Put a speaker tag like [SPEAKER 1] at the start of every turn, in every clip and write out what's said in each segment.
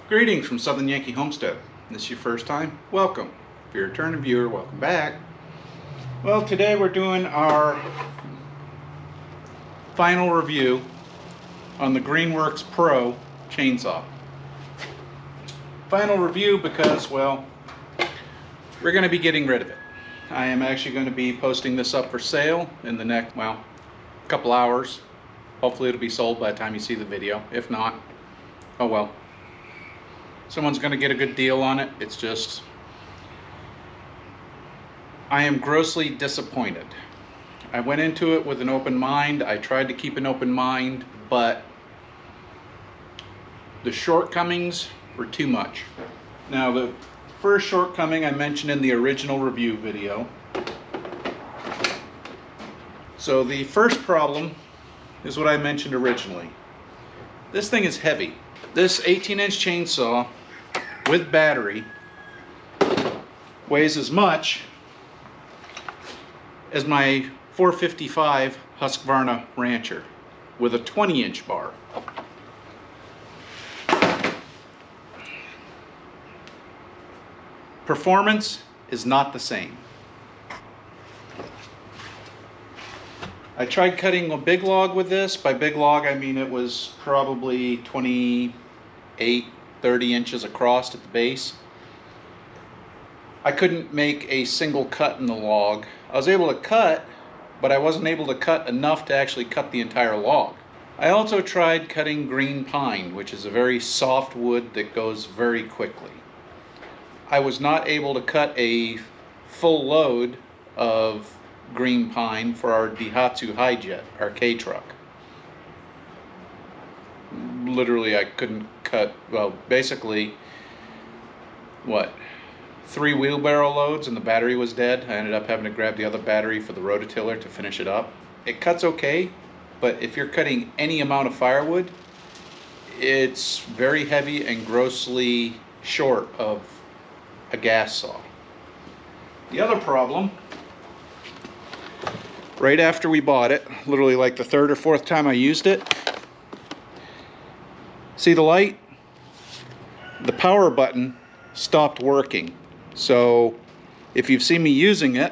[SPEAKER 1] Greetings from Southern Yankee Homestead. This is your first time? Welcome. If you're a returning viewer, welcome back. Well, today we're doing our final review on the Greenworks Pro chainsaw. Final review because, well, we're going to be getting rid of it. I am actually going to be posting this up for sale in the next, well, couple hours. Hopefully it'll be sold by the time you see the video. If not, oh well. Someone's going to get a good deal on it. It's just, I am grossly disappointed. I went into it with an open mind. I tried to keep an open mind, but the shortcomings were too much. Now, the first shortcoming I mentioned in the original review video. So the first problem is what I mentioned originally. This thing is heavy. This 18-inch chainsaw with battery weighs as much as my 455 Husqvarna Rancher with a 20-inch bar. Performance is not the same. I tried cutting a big log with this. By big log, I mean it was probably 28, 30 inches across at the base. I couldn't make a single cut in the log. I was able to cut, but I wasn't able to cut enough to actually cut the entire log. I also tried cutting green pine, which is a very soft wood that goes very quickly. I was not able to cut a full load of green pine for our Daihatsu Hi-Jet, our K-truck. Literally, I couldn't cut, well, basically, what, 3 wheelbarrow loads and the battery was dead. I ended up having to grab the other battery for the rototiller to finish it up. It cuts okay, but if you're cutting any amount of firewood, it's very heavy and grossly short of a gas saw. The other problem, right after we bought it, literally like the third or fourth time I used it, see the light? The power button stopped working. So if you've seen me using it,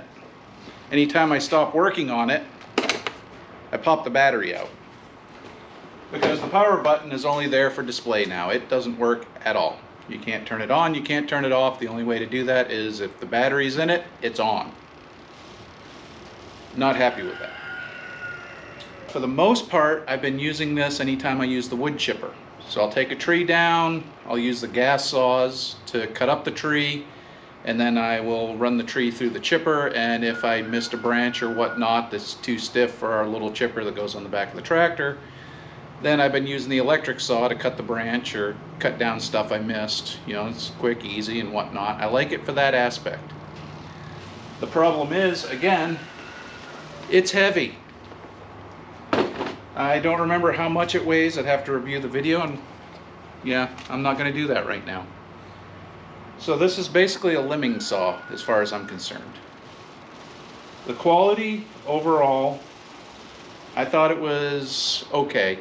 [SPEAKER 1] anytime I stop working on it, I pop the battery out. Because the power button is only there for display now. It doesn't work at all. You can't turn it on, you can't turn it off. The only way to do that is if the battery's in it, it's on. Not happy with that. For the most part, I've been using this anytime I use the wood chipper. So I'll take a tree down, I'll use the gas saws to cut up the tree, and then I will run the tree through the chipper, and if I missed a branch or whatnot that's too stiff for our little chipper that goes on the back of the tractor, then I've been using the electric saw to cut the branch or cut down stuff I missed. You know, it's quick, easy, and whatnot. I like it for that aspect. The problem is, again, it's heavy. I don't remember how much it weighs. I'd have to review the video, and yeah, I'm not going to do that right now. So this is basically a limbing saw as far as I'm concerned. The quality overall, I thought it was okay.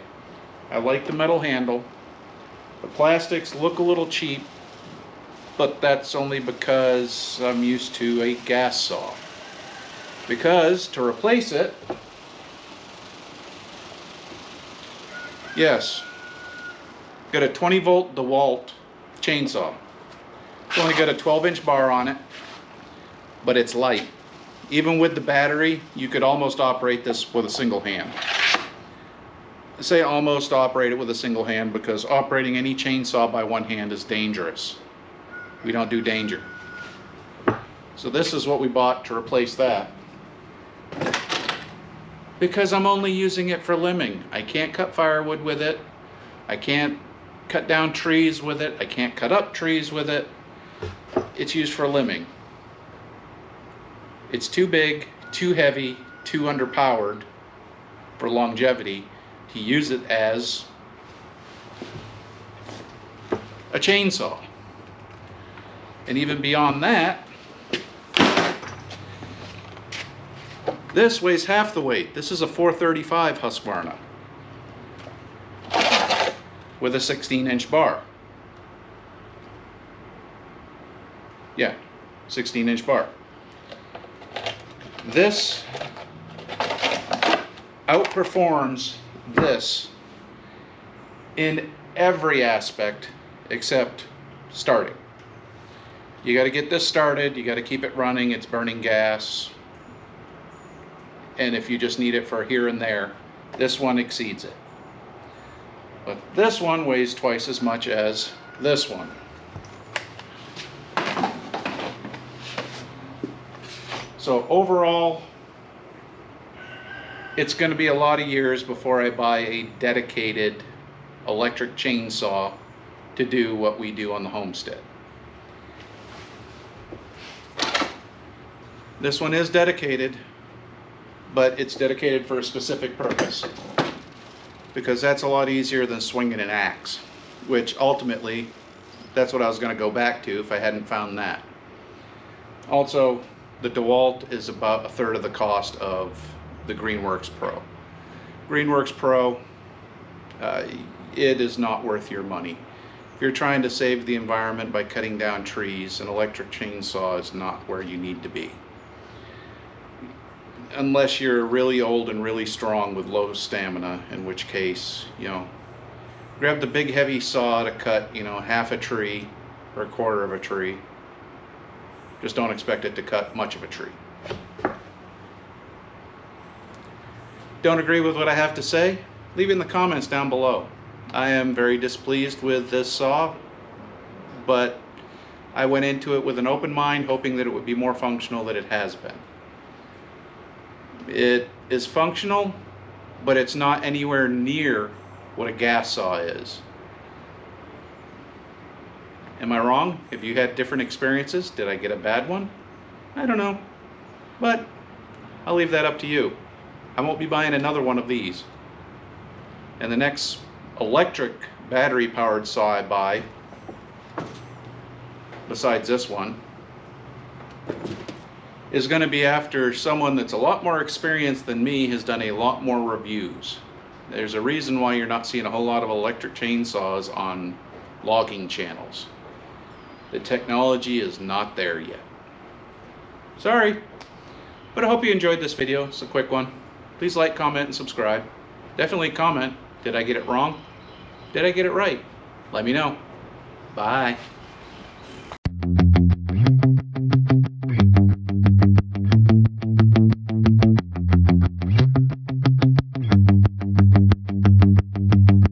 [SPEAKER 1] I like the metal handle. The plastics look a little cheap, but that's only because I'm used to a gas saw. Because to replace it, yes, got a 20 volt DeWalt chainsaw. It's only got a 12-inch bar on it, but it's light. Even with the battery, you could almost operate this with a single hand. I say almost operate it with a single hand because operating any chainsaw by one hand is dangerous. We don't do danger. So this is what we bought to replace that. Because I'm only using it for limbing. I can't cut firewood with it. I can't cut down trees with it. I can't cut up trees with it. It's used for limbing. It's too big, too heavy, too underpowered for longevity to use it as a chainsaw. And even beyond that, this weighs half the weight. This is a 435 Husqvarna with a 16-inch bar. Yeah, 16-inch bar. This outperforms this in every aspect except starting. You got to get this started, you got to keep it running, it's burning gas, and if you just need it for here and there, this one exceeds it. But this one weighs twice as much as this one. So overall, it's going to be a lot of years before I buy a dedicated electric chainsaw to do what we do on the Homestead. This one is dedicated, but it's dedicated for a specific purpose, because that's a lot easier than swinging an axe, which ultimately, that's what I was going to go back to if I hadn't found that. Also, the DeWalt is about a third of the cost of the Greenworks Pro. Greenworks Pro, it is not worth your money. If you're trying to save the environment by cutting down trees, an electric chainsaw is not where you need to be. Unless you're really old and really strong with low stamina, in which case, you know, grab the big heavy saw to cut, you know, half a tree or a quarter of a tree. Just don't expect it to cut much of a tree. Don't agree with what I have to say? Leave it in the comments down below. I am very displeased with this saw, but I went into it with an open mind, hoping that it would be more functional than it has been. It is functional, but it's not anywhere near what a gas saw is. Am I wrong? Have you had different experiences? Did I get a bad one? I don't know, but I'll leave that up to you. I won't be buying another one of these. And the next electric battery powered saw I buy, besides this one, is going to be after someone that's a lot more experienced than me has done a lot more reviews. There's a reason why you're not seeing a whole lot of electric chainsaws on logging channels. The technology is not there yet. Sorry, but I hope you enjoyed this video. It's a quick one. Please like, comment, and subscribe. Definitely comment. Did I get it wrong? Did I get it right? Let me know. Bye.